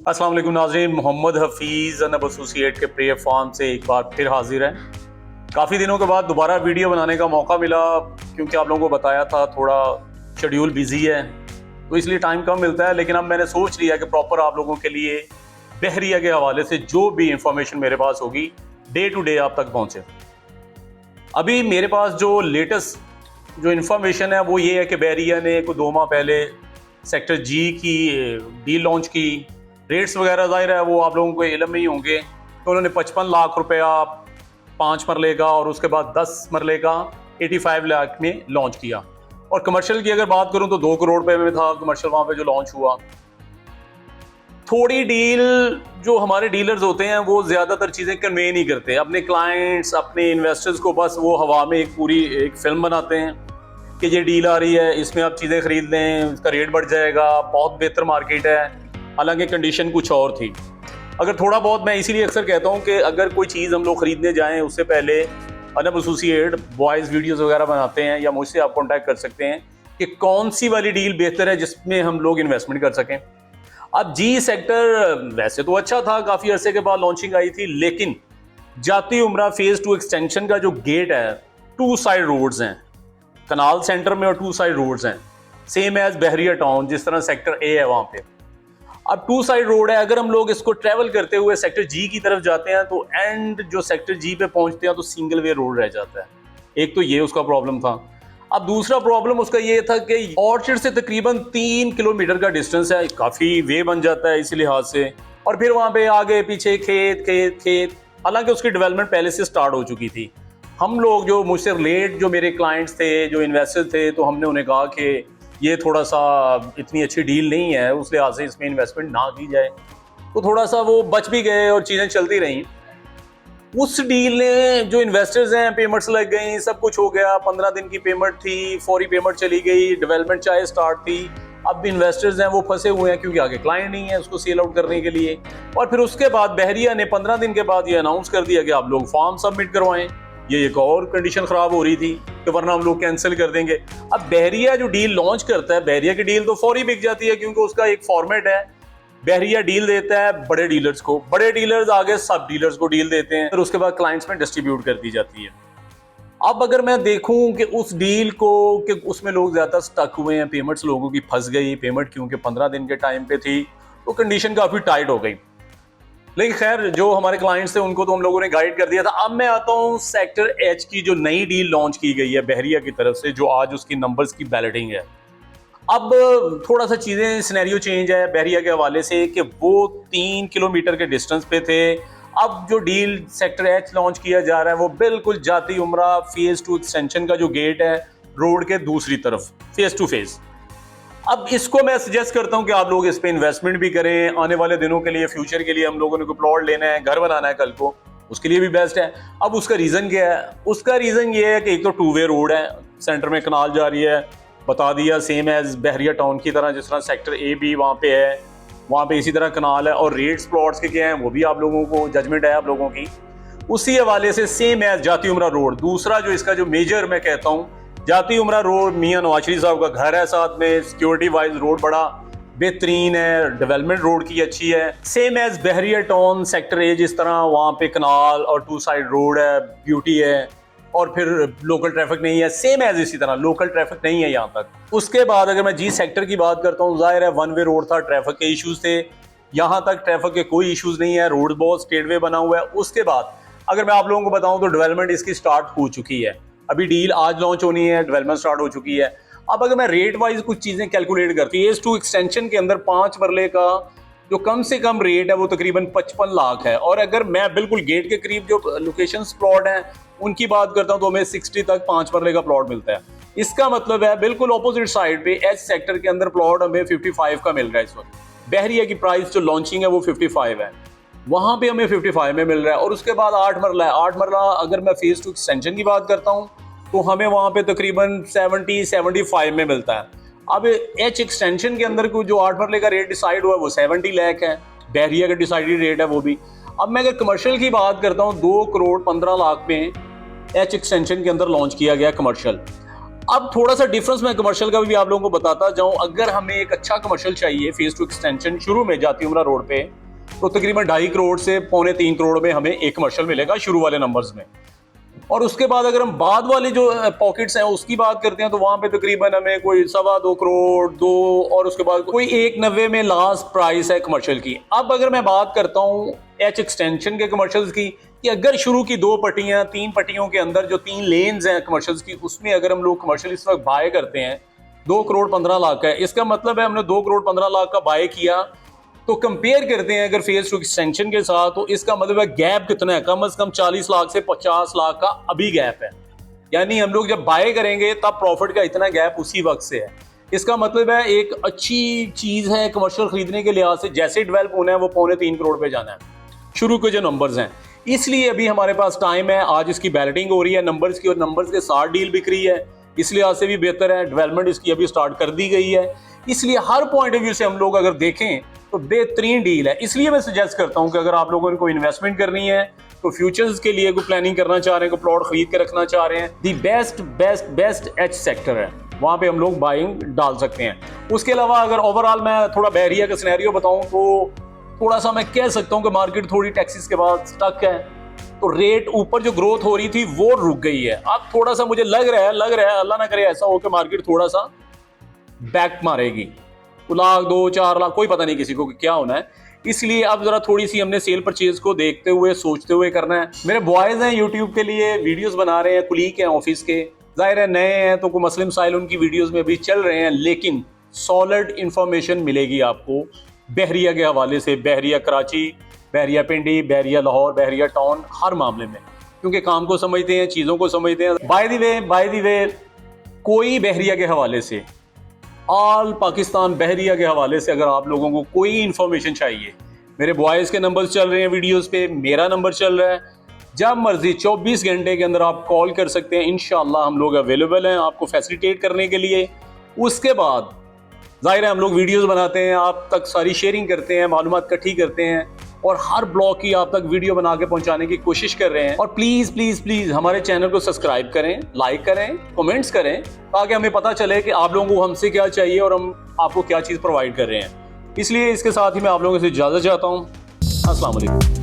अस्सलाम वालेकुम नाज़रीन, मोहम्मद हफीज़ अनब एसोसिएट के प्रिय फार्म से एक बार फिर हाजिर है। काफ़ी दिनों के बाद दोबारा वीडियो बनाने का मौका मिला, क्योंकि आप लोगों को बताया था थोड़ा शेड्यूल बिजी है तो इसलिए टाइम कम मिलता है। लेकिन अब मैंने सोच लिया कि प्रॉपर आप लोगों के लिए बहरिया के हवाले से जो भी इंफॉर्मेशन मेरे पास होगी डे टू डे आप तक पहुँचे। अभी मेरे पास जो लेटेस्ट जो इन्फॉर्मेशन है वो ये है कि बहरिया ने कोई 2 माह पहले सेक्टर जी की डील लॉन्च की। रेट्स वगैरह ज़ाहिर है वो आप लोगों को इल्म में ही होंगे। तो उन्होंने 55 लाख रुपया 5 मरले का और उसके बाद 10 मरले का 85 लाख में लॉन्च किया। और कमर्शियल की अगर बात करूं तो 2 करोड़ रुपए में था कमर्शियल वहाँ पे जो लॉन्च हुआ। थोड़ी डील जो हमारे डीलर्स होते हैं वो ज़्यादातर चीज़ें कन्वे नहीं करते अपने क्लाइंट्स, अपने इन्वेस्टर्स को। बस वो हवा में एक पूरी एक फिल्म बनाते हैं कि ये डील आ रही है, इसमें आप चीज़ें खरीद लें, इसका रेट बढ़ जाएगा, बहुत बेहतर मार्केट है। हालांकि कंडीशन कुछ और थी। अगर थोड़ा बहुत, मैं इसीलिए अक्सर कहता हूँ कि अगर कोई चीज़ हम लोग खरीदने जाएं उससे पहले अनब एसोसिएट बॉयज़ वीडियोस वगैरह बनाते हैं या मुझसे आप कांटेक्ट कर सकते हैं कि कौन सी वाली डील बेहतर है जिसमें हम लोग इन्वेस्टमेंट कर सकें। अब जी सेक्टर वैसे तो अच्छा था, काफ़ी अरसे के बाद लॉन्चिंग आई थी, लेकिन जाती उम्रा फेज़ 2 एक्सटेंशन का जो गेट है, 2 साइड रोड्स हैं कनाल सेंटर में और 2 साइड रोड्स हैं, सेम एज बहरिया टाउन जिस तरह सेक्टर ए है वहाँ पे। अब 2 साइड रोड है, अगर हम लोग इसको ट्रेवल करते हुए सेक्टर जी की तरफ जाते हैं तो एंड जो सेक्टर जी पे पहुंचते हैं तो सिंगल वे रोड रह जाता है। एक तो ये उसका प्रॉब्लम था। अब दूसरा प्रॉब्लम उसका ये था कि ऑर्चर्ड से तकरीबन 3 किलोमीटर का डिस्टेंस है, काफ़ी वे बन जाता है इसी लिहाज से। और फिर वहाँ पे आगे पीछे खेत खेत खेत, हालांकि उसकी डेवलपमेंट पहले से स्टार्ट हो चुकी थी। हम लोग जो मुझसे रिलेट जो मेरे क्लाइंट्स थे, जो इन्वेस्टर्स थे, तो हमने उन्हें कहा कि ये थोड़ा सा इतनी अच्छी डील नहीं है, उस लिहाज से इसमें इन्वेस्टमेंट ना की जाए। तो थोड़ा सा वो बच भी गए और चीज़ें चलती रहीं। उस डील ने जो इन्वेस्टर्स हैं, पेमेंट्स लग गई, सब कुछ हो गया, 15 दिन की पेमेंट थी, फौरी पेमेंट चली गई, डेवलपमेंट चाहे स्टार्ट थी। अब इन्वेस्टर्स हैं वो फंसे हुए हैं क्योंकि आगे क्लाइंट नहीं है उसको सेल आउट करने के लिए। और फिर उसके बाद बहरिया ने 15 दिन के बाद ये अनाउंस कर दिया कि आप लोग फॉर्म सबमिट करवाएं। ये एक और कंडीशन खराब हो रही थी कि वरना हम लोग कैंसिल कर देंगे। अब बहरिया जो डील लॉन्च करता है, बहरिया की डील तो फौरी बिक जाती है क्योंकि उसका एक फॉर्मेट है। बहरिया डील देता है बड़े डीलर्स को, बड़े डीलर्स आगे सब डीलर्स को डील देते हैं, फिर उसके बाद क्लाइंट्स में डिस्ट्रीब्यूट कर दी जाती है। अब अगर मैं देखूं कि उस डील को कि उसमें लोग ज्यादा स्टक हुए हैं, पेमेंट्स लोगों की फंस गई, पेमेंट क्योंकि 15 दिन के टाइम पे थी तो कंडीशन काफी टाइट हो गई। लेकिन खैर जो हमारे क्लाइंट्स थे उनको तो हम लोगों ने गाइड कर दिया था। अब मैं आता हूँ सेक्टर एच की जो नई डील लॉन्च की गई है बहरिया की तरफ से, जो आज उसकी नंबर्स की बैलेटिंग है। अब थोड़ा सा चीज़ें सिनेरियो चेंज है बहरिया के हवाले से कि वो 3 किलोमीटर के डिस्टेंस पे थे। अब जो डील सेक्टर एच लॉन्च किया जा रहा है वो बिल्कुल जाती उम्रा फेज़ 2 एक्सटेंशन का जो गेट है रोड के दूसरी तरफ, फेज़ टू फेज़। अब इसको मैं सजेस्ट करता हूं कि आप लोग इस पे इन्वेस्टमेंट भी करें, आने वाले दिनों के लिए, फ्यूचर के लिए। हम लोगों ने कोई प्लॉट लेना है, घर बनाना है कल को, उसके लिए भी बेस्ट है। अब उसका रीज़न क्या है? उसका रीज़न ये है कि एक तो 2 वे रोड है, सेंटर में कनाल जा रही है, बता दिया, सेम एज बहरिया टाउन की तरह, जिस तरह सेक्टर ए बी वहाँ पे है, वहाँ पे इसी तरह कनाल है। और रेट्स प्लॉट्स के क्या हैं वो भी आप लोगों को जजमेंट है आप लोगों की। उसी हवाले से सेम एज जाती उम्रा रोड, दूसरा जो इसका जो मेजर मैं कहता हूँ, जाती उम्रा रोड मियां नवाज शरीफ साहब का घर है साथ में, सिक्योरिटी वाइज रोड बड़ा बेहतरीन है, डेवलपमेंट रोड की अच्छी है। Same as Bahria Town sector A जिस तरह, वहाँ पे कनाल और 2 साइड रोड है, ब्यूटी है, और फिर लोकल ट्रैफिक नहीं है। सेम एज इसी तरह लोकल ट्रैफिक नहीं है यहाँ तक। उसके बाद अगर मैं जी सेक्टर की बात करता हूँ, जाहिर है 1 वे रोड था, ट्रैफिक के इशूज थे। यहाँ तक ट्रैफिक के कोई इशूज नहीं है, रोड बहुत स्ट्रेट वे बना हुआ है। उसके बाद अगर मैं आप लोगों को बताऊं तो डेवलपमेंट इसकी स्टार्ट हो चुकी है, अभी डील आज लॉन्च होनी है, डेवलपमेंट स्टार्ट हो चुकी है। अब अगर मैं रेट वाइज कुछ चीजें कैलकुलेट करती फेज़ 2 एक्सटेंशन के अंदर 5 मरले का जो कम से कम रेट है वो तकरीबन 55 लाख है। और अगर मैं बिल्कुल गेट के करीब जो लोकेशन प्लॉट हैं उनकी बात करता हूं तो हमें 60 तक 5 मरले का प्लॉट मिलता है। इसका मतलब है बिल्कुल ऑपोजिट साइड पे एच सेक्टर के अंदर प्लॉट हमें 55 का मिल रहा है इस वक्त। बहरिया की प्राइस जो लॉन्चिंग है वो 55 है, वहां पे हमें 55 में मिल रहा है। और उसके बाद 8 मरला है, 8 मरला अगर मैं फेज़ 2 एक्सटेंशन की बात करता हूं तो हमें वहां पे तकरीबन 70-75 में मिलता है। अब एच एक्सटेंशन के अंदर जो 8 मरले का रेट डिसाइड हुआ है वो 70 लाख है, बहरिया का डिसाइडेड रेट है वो भी। अब मैं अगर कमर्शियल की बात करता हूँ, 2 करोड़ 15 लाख में एच एक्सटेंशन के अंदर लॉन्च किया गया कमर्शियल। अब थोड़ा सा डिफरेंस मैं कमर्शियल का भी आप लोगों को बताता जाऊं। अगर हमें एक अच्छा कमर्शियल चाहिए फेज 2 एक्सटेंशन शुरू में जाती उमरा रोड पे, तो तकरीबन 2.5 करोड़ से 2.25 करोड़ में हमें एक कमर्शियल मिलेगा शुरू वाले नंबर्स में। और उसके बाद अगर हम बाद वाले जो पॉकेट्स हैं उसकी बात करते हैं तो वहां पे तकरीबन हमें कोई 2.25 करोड़ 2, और उसके बाद कोई 1.90 में लास्ट प्राइस है कमर्शियल की। अब अगर मैं बात करता हूँ एच एक्सटेंशन के कमर्शियल्स की, कि अगर शुरू की 2 पट्टियां 3 पट्टियों के अंदर जो 3 लेन्स हैं कमर्शियल्स की, उसमें अगर हम लोग कमर्शियल इस वक्त बाय करते हैं 2 करोड़ 15 लाख का है, इसका मतलब है हमने 2 करोड़ 15 लाख का बाय किया। तो कंपेयर करते हैं अगर फेज 2 एक्सटेंशन के साथ, तो इसका मतलब है गैप कितना है, कम से कम 40 लाख से 50 लाख का अभी गैप है। यानी हम लोग जब बाय करेंगे तब प्रॉफिट का इतना गैप उसी वक्त से है। इसका मतलब है एक अच्छी चीज है कमर्शियल खरीदने के लिहाज से, जैसे डेवलप होना है वो 2.25 करोड़ पे जाना है शुरू के जो नंबर्स हैं। इसलिए अभी हमारे पास टाइम है, आज इसकी बैलेटिंग हो रही है नंबर्स की, और नंबर्स के साथ डील बिक रही है, इस लिहाज से भी बेहतर है। डेवलपमेंट इसकी अभी स्टार्ट कर दी गई है, इसलिए हर पॉइंट ऑफ व्यू से हम लोग अगर देखें तो बेहतरीन डील है। इसलिए मैं सजेस्ट करता हूं कि अगर आप लोगों ने कोई इन्वेस्टमेंट करनी है, तो फ्यूचर्स के लिए कोई प्लानिंग करना चाह रहे हैं, कोई प्लॉट खरीद के रखना चाह रहे हैं, दी बेस्ट एच सेक्टर है, वहां पे हम लोग बाइंग डाल सकते हैं। उसके अलावा अगर ओवरऑल मैं थोड़ा बहरिया का सिनेरियो बताऊं तो थोड़ा सा मैं कह सकता हूं कि मार्केट थोड़ी टैक्सेस के बाद स्टक है, तो रेट ऊपर जो ग्रोथ हो रही थी वो रुक गई है। अब थोड़ा सा मुझे लग रहा है अल्लाह ना करे ऐसा हो कि मार्केट थोड़ा सा बैक मारेगी, 1 लाख 2 4 लाख, कोई पता नहीं किसी को कि क्या होना है। इसलिए अब जरा थोड़ी सी हमने सेल परचेज को देखते हुए सोचते हुए करना है। मेरे बॉयज हैं यूट्यूब के लिए वीडियोस बना रहे हैं, कुलीग हैं ऑफिस के, जाहिर है नए हैं तो कोई मसलिम साइल उनकी वीडियोस में अभी चल रहे हैं, लेकिन सॉलिड इंफॉर्मेशन मिलेगी आपको बहरिया के हवाले से, बहरिया कराची, बहरिया पिंडी, बहरिया लाहौर, बहरिया टाउन, हर मामले में, क्योंकि काम को समझते हैं, चीज़ों को समझते हैं। बाय द वे कोई बहरिया के हवाले से, ऑल पाकिस्तान बहरिया के हवाले से अगर आप लोगों को कोई इंफॉर्मेशन चाहिए, मेरे बॉयज़ के नंबर्स चल रहे हैं वीडियोस पे, मेरा नंबर चल रहा है, जब मर्जी 24 घंटे के अंदर आप कॉल कर सकते हैं। इंशाल्लाह हम लोग अवेलेबल हैं आपको फैसिलिटेट करने के लिए। उसके बाद जाहिर है हम लोग वीडियोस बनाते हैं, आप तक सारी शेयरिंग करते हैं, मालूमात इकट्ठी करते हैं, और हर ब्लॉग की आप तक वीडियो बना के पहुंचाने की कोशिश कर रहे हैं। और प्लीज़ प्लीज़ प्लीज़ हमारे चैनल को सब्सक्राइब करें, लाइक करें, कमेंट्स करें, ताकि हमें पता चले कि आप लोगों को हमसे क्या चाहिए और हम आपको क्या चीज़ प्रोवाइड कर रहे हैं। इसलिए इसके साथ ही मैं आप लोगों से इजाज़त चाहता हूँ। अस्सलाम वालेकुम।